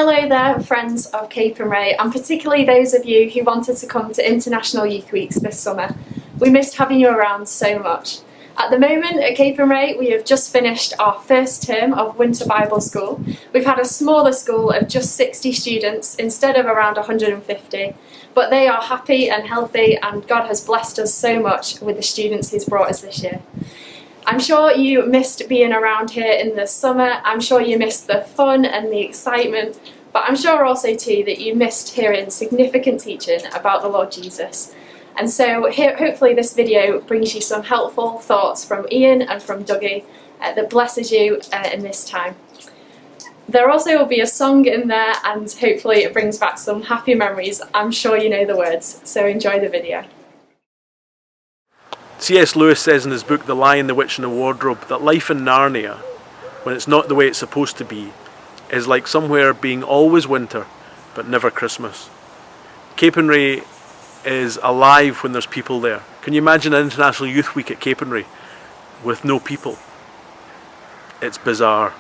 Hello there, friends of Capernwray, and particularly those of you who wanted to come to International Youth Weeks this summer. We missed having you around so much. At the moment at Capernwray, we have just finished our first term of Winter Bible School. We've had a smaller school of just 60 students instead of around 150, but they are happy and healthy, and God has blessed us so much with the students He's brought us this year. I'm sure you missed being around here in the summer. I'm sure you missed the fun and the excitement, but I'm sure also too that you missed hearing significant teaching about the Lord Jesus. And so hopefully this video brings you some helpful thoughts from Ian and from Dougie that blesses you in this time. There also will be a song in there, and hopefully it brings back some happy memories. I'm sure you know the words, so enjoy the video. C.S. Lewis says in his book The Lion, the Witch and the Wardrobe that life in Narnia, when it's not the way it's supposed to be, is like somewhere being always winter but never Christmas. Capernwray is alive when there's people there. Can you imagine an International Youth Week at Capernwray with no people? It's bizarre.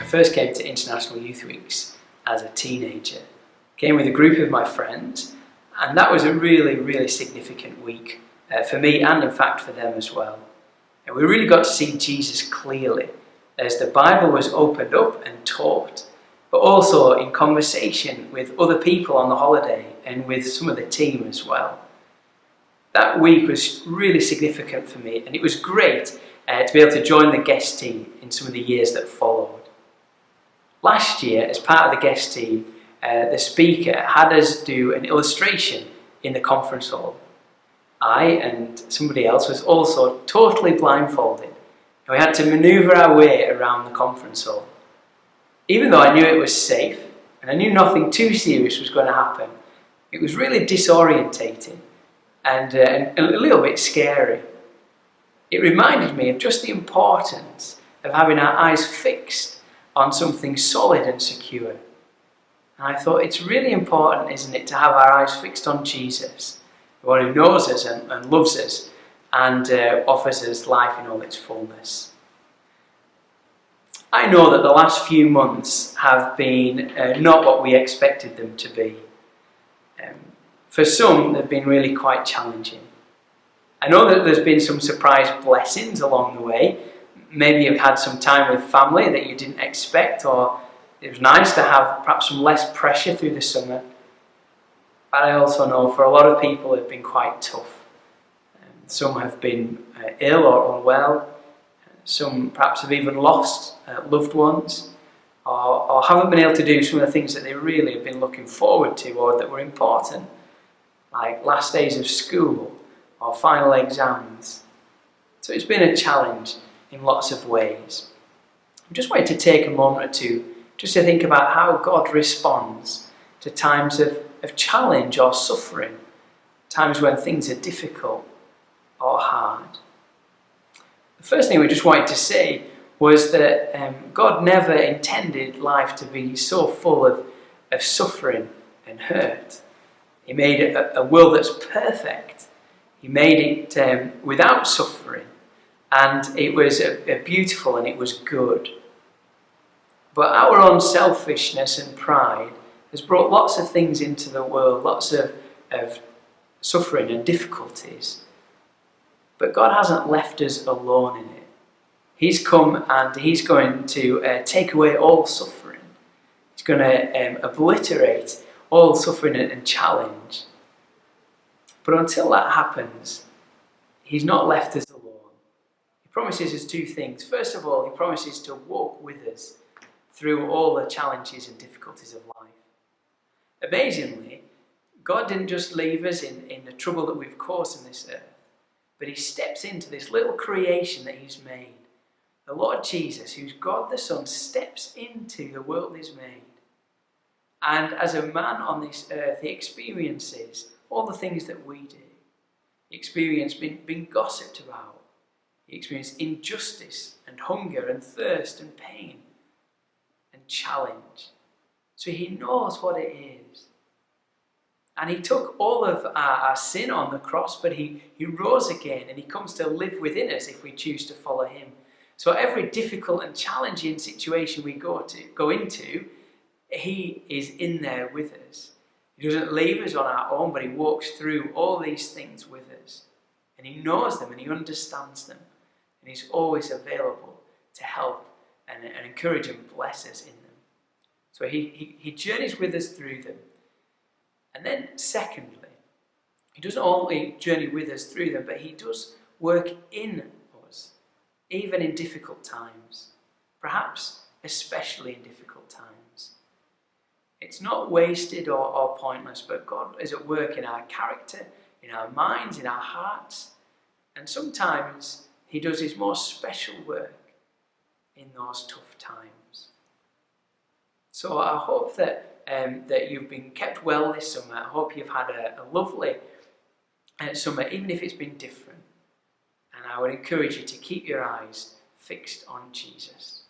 I first came to International Youth Weeks as a teenager. Came with a group of my friends, and that was a really significant week for me, and in fact for them as well. And we really got to see Jesus clearly as the Bible was opened up and taught, but also in conversation with other people on the holiday and with some of the team as well. That week was really significant for me, and it was great to be able to join the guest team in some of the years that followed. Last year, as part of the guest team, the speaker had us do an illustration in the conference hall. I and somebody else was also totally blindfolded, and we had to manoeuvre our way around the conference hall. Even though I knew it was safe, and I knew nothing too serious was going to happen, it was really disorientating and a little bit scary. It reminded me of just the importance of having our eyes fixed on something solid and secure. And I thought it's really important, isn't it, to have our eyes fixed on Jesus, the one who knows us and loves us and offers us life in all its fullness. I know that the last few months have been not what we expected them to be. For some, they've been really quite challenging. I know that there's been some surprise blessings along the way. Maybe you've had some time with family that you didn't expect, or it was nice to have perhaps some less pressure through the summer. But I also know for a lot of people it's been quite tough. Some have been ill or unwell. Some perhaps have even lost loved ones, or haven't been able to do some of the things that they really have been looking forward to or that were important, like last days of school or final exams. So it's been a challenge in lots of ways. I just wanted to take a moment or two just to think about how God responds to times of challenge or suffering, times when things are difficult or hard. The first thing we just wanted to say was that God never intended life to be so full of suffering and hurt. He made a world that's perfect. He made it without suffering, and it was beautiful and it was good. But our own selfishness and pride has brought lots of things into the world, lots of suffering and difficulties. But God hasn't left us alone in it. He's come and He's going to take away all suffering. He's going to obliterate all suffering and challenge. But until that happens, He's not left us alone. He promises us two things. First of all, He promises to walk with us through all the challenges and difficulties of life. Amazingly, God didn't just leave us in the trouble that we've caused in this earth, but He steps into this little creation that He's made. The Lord Jesus, who's God the Son, steps into the world He's made. And as a man on this earth, He experiences all the things that we do. He experienced being gossiped about. He experienced injustice and hunger and thirst and pain and challenge. So He knows what it is. And He took all of our sin on the cross, but He rose again, and He comes to live within us if we choose to follow Him. So every difficult and challenging situation we go into, He is in there with us. He doesn't leave us on our own, but He walks through all these things with us. And He knows them and He understands them. And He's always available to help and encourage and bless us in them. So He journeys with us through them. And then secondly, He doesn't only journey with us through them, but He does work in us, even in difficult times, perhaps especially in difficult times. It's not wasted or pointless, but God is at work in our character, in our minds, in our hearts, and sometimes He does His most special work in those tough times. So I hope that you've been kept well this summer. I hope you've had a lovely summer, even if it's been different. And I would encourage you to keep your eyes fixed on Jesus.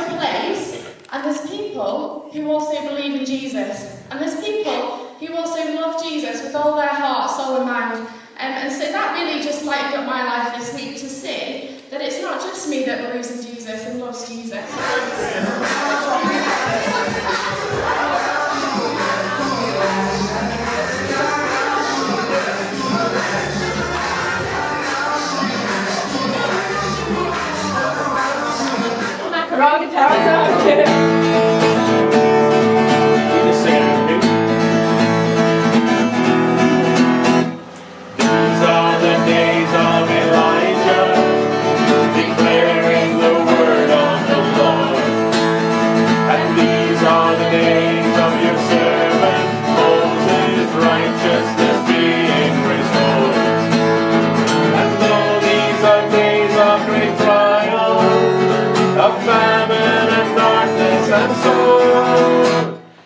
Place, and there's people who also believe in Jesus, and there's people who also love Jesus with all their heart, soul and mind. And so that really just lightened up my life this week to see that it's not just me that believes in Jesus and loves Jesus.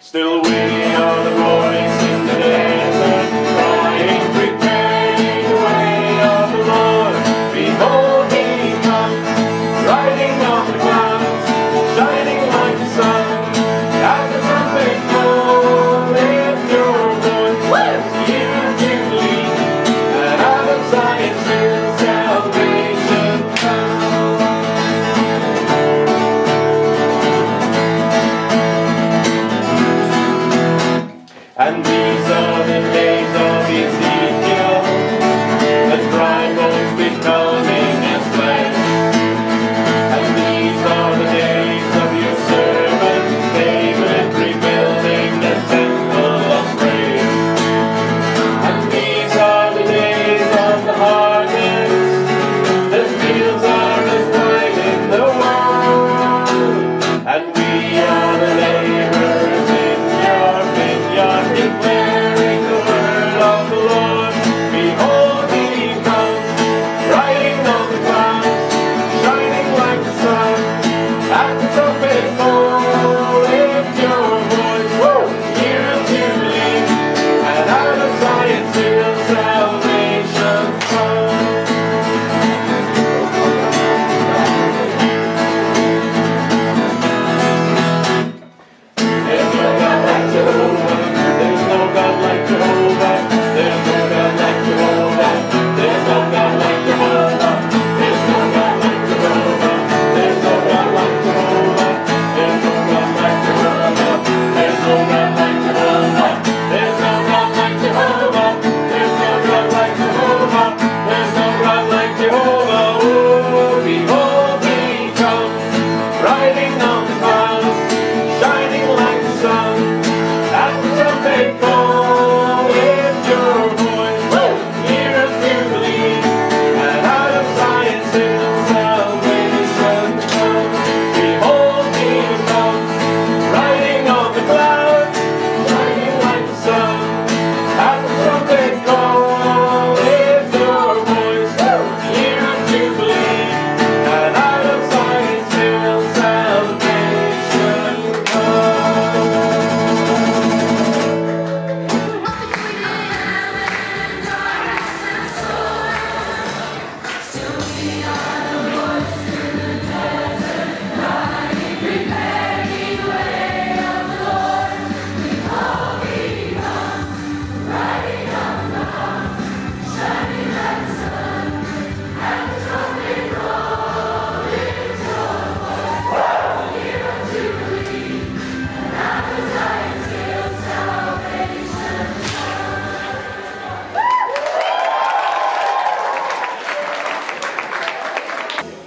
Still we are the voice in the desert, crying, prepare the way of the Lord. Behold, He comes, riding on the clouds, shining like the sun. As the trumpet call, lift your voice, you can lead, and out of Zion soon salvation. riding on the clouds, shining like the sun. At the trumpet call, lift your voice, year of Jubilee, and out of Zion soon salvation comes. Behold, King comes, riding on the clouds, shining like the sun. At the trumpet call, lift your voice, year of Jubilee, and out of Zion still salvation comes.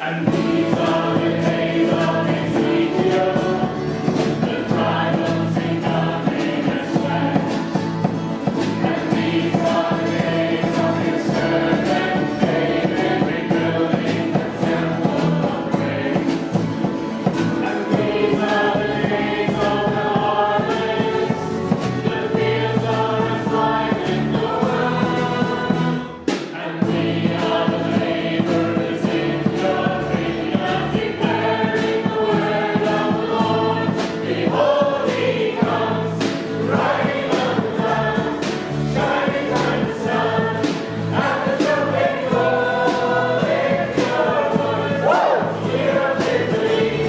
And these are the days of Ezekiel, the tribals in godliness fled. And these are the days of his servant David, rebuilding the temple of praise. And these are the days of the harvest, the fields are alive in the world. And we are the laborers in your vineyard, declaring the word of the Lord. Behold, he comes, riding on the clouds, shining like the sun. At the trumpet call, lift your voice, year of Jubilee,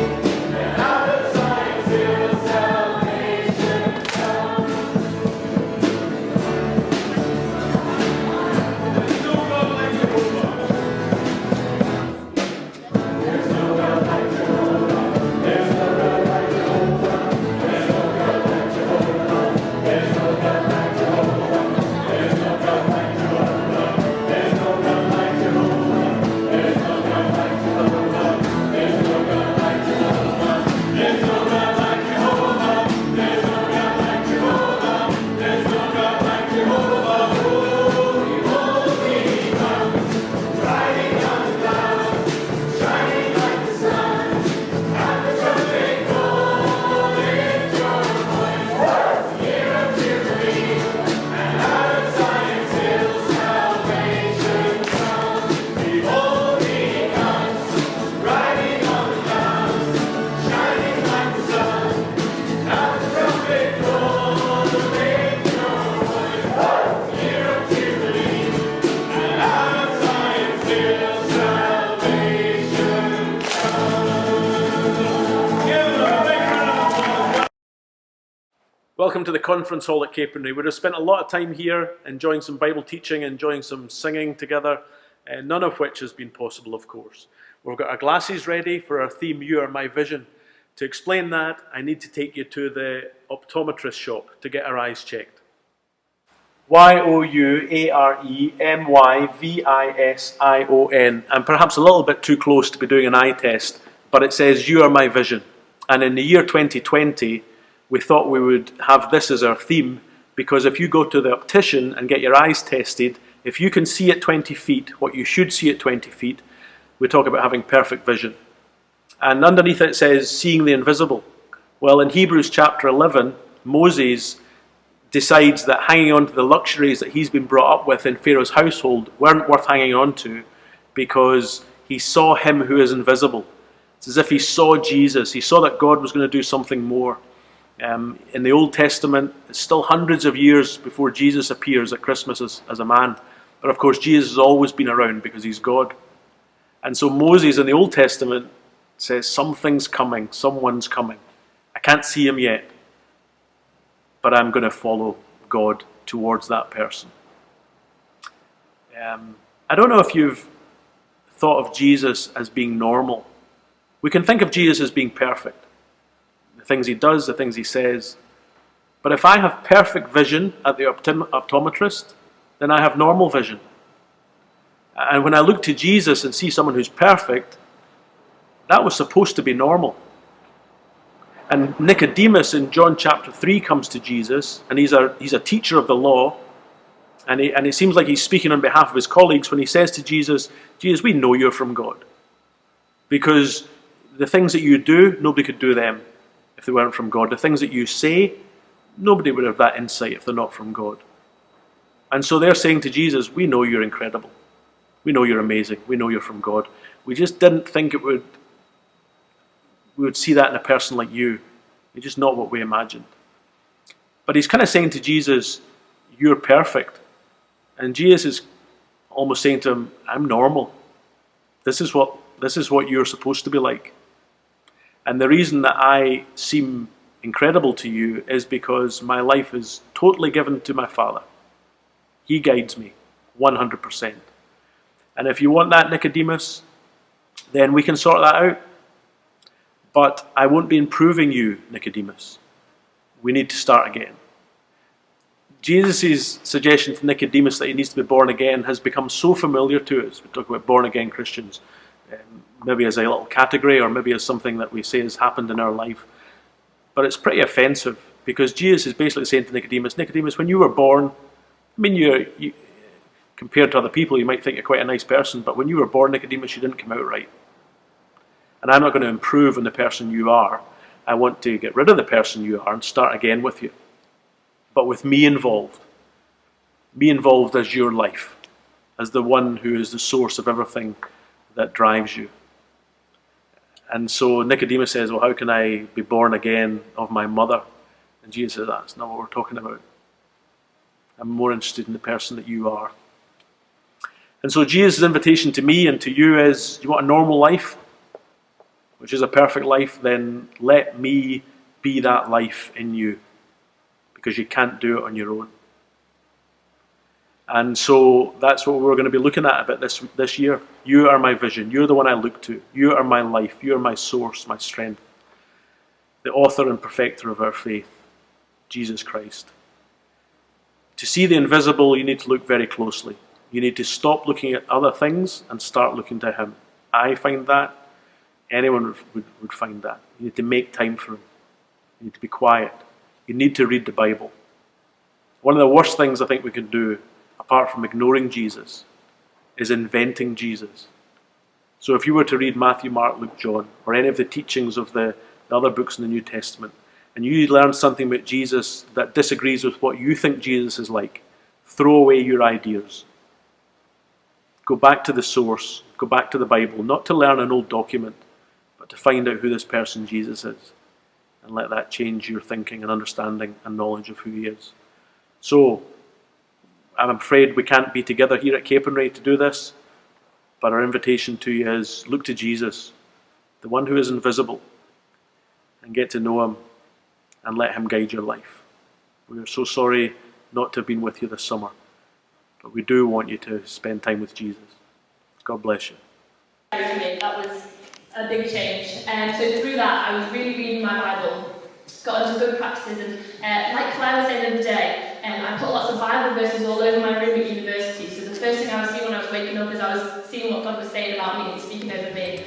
and out of Zion still salvation comes. There's no God like Jehovah. There's no God like Jehovah. There's no God like Jehovah. There's no God like Jehovah. There's no God like Jehovah. There's no God like Jehovah. There's no God like Jehovah. There's no God like Jehovah. There's no God like Jehovah. There's no God like Jehovah. There's no God like Jehovah. There's no God like Jehovah. Oh, behold, he comes, riding on the clouds, shining like the sun. At the trumpet call, lift your voice, year of Jubilee, and out of Zion still salvation comes. Behold, he comes, riding on the clouds, shining like the sun. At the trumpet call, lift your voice, year of Jubilee, and out of Zion still salvation comes. Give them a big round of applause. Welcome to the conference hall at Capernwray. We'd have spent a lot of time here enjoying some Bible teaching, enjoying some singing together, none of which has been possible, of course. We've got our glasses ready for our theme, You Are My Vision. To explain that, I need to take you to the optometrist shop to get our eyes checked. Youaremyvision. I'm perhaps a little bit too close to be doing an eye test, but it says, You Are My Vision. And in the year 2020, we thought we would have this as our theme, because if you go to the optician and get your eyes tested, if you can see at 20 feet what you should see at 20 feet, we talk about having perfect vision. And underneath it says, Seeing the Invisible. Well, in Hebrews chapter 11, Moses decides that hanging on to the luxuries that he's been brought up with in Pharaoh's household weren't worth hanging on to, because he saw him who is invisible. It's as if he saw Jesus. He saw that God was going to do something more. In the Old Testament, it's still hundreds of years before Jesus appears at Christmas as a man. But of course, Jesus has always been around because he's God. And so Moses in the Old Testament says, something's coming, someone's coming. I can't see him yet, but I'm going to follow God towards that person. I don't know if you've thought of Jesus as being normal. We can think of Jesus as being perfect. The things he does, the things he says. But if I have perfect vision at the optometrist, then I have normal vision. And when I look to Jesus and see someone who's perfect, that was supposed to be normal. And Nicodemus in John chapter 3 comes to Jesus, and he's a teacher of the law, and it seems like he's speaking on behalf of his colleagues when he says to Jesus, Jesus, we know you're from God. Because the things that you do, nobody could do them if they weren't from God. The things that you say, nobody would have that insight if they're not from God. And so they're saying to Jesus, we know you're incredible. We know you're amazing. We know you're from God. We just didn't think we would see that in a person like you. It's just not what we imagined. But he's kind of saying to Jesus, you're perfect. And Jesus is almost saying to him, I'm normal. This is what you're supposed to be like. And the reason that I seem incredible to you is because my life is totally given to my Father. He guides me 100%. And if you want that, Nicodemus, then we can sort that out. But I won't be improving you, Nicodemus. We need to start again. Jesus' suggestion to Nicodemus that he needs to be born again has become so familiar to us. We talk about born again Christians, maybe as a little category or maybe as something that we say has happened in our life. But it's pretty offensive because Jesus is basically saying to Nicodemus, Nicodemus, when you were born, I mean, you compared to other people, you might think you're quite a nice person, but when you were born, Nicodemus, you didn't come out right. And I'm not going to improve on the person you are. I want to get rid of the person you are and start again with you. But with me involved. Me involved as your life. As the one who is the source of everything that drives you. And so Nicodemus says, well, how can I be born again of my mother? And Jesus says, that's not what we're talking about. I'm more interested in the person that you are. And so Jesus' invitation to me and to you is, you want a normal life? Which is a perfect life, then let me be that life in you. Because you can't do it on your own. And so that's what we're going to be looking at a bit this year. You are my vision. You're the one I look to. You are my life. You are my source, my strength. The author and perfecter of our faith, Jesus Christ. To see the invisible, you need to look very closely. You need to stop looking at other things and start looking to him. I find that. Anyone would find that. You need to make time for him. You need to be quiet. You need to read the Bible. One of the worst things I think we can do, apart from ignoring Jesus, is inventing Jesus. So if you were to read Matthew, Mark, Luke, John, or any of the teachings of the other books in the New Testament, and you learn something about Jesus that disagrees with what you think Jesus is like, throw away your ideas. Go back to the source. Go back to the Bible, not to learn an old document, but to find out who this person Jesus is. And let that change your thinking and understanding and knowledge of who he is. So, I'm afraid we can't be together here at Capernwray to do this, but our invitation to you is look to Jesus, the one who is invisible, and get to know him and let him guide your life. We are so sorry not to have been with you this summer, but we do want you to spend time with Jesus. God bless you. For me, that was a big change. So through that, I was really reading my Bible, got into good practices, and like Claire was saying the other day, I put lots of Bible verses all over my room at university. So the first thing I was seeing when I was waking up is I was seeing what God was saying about me and speaking over me.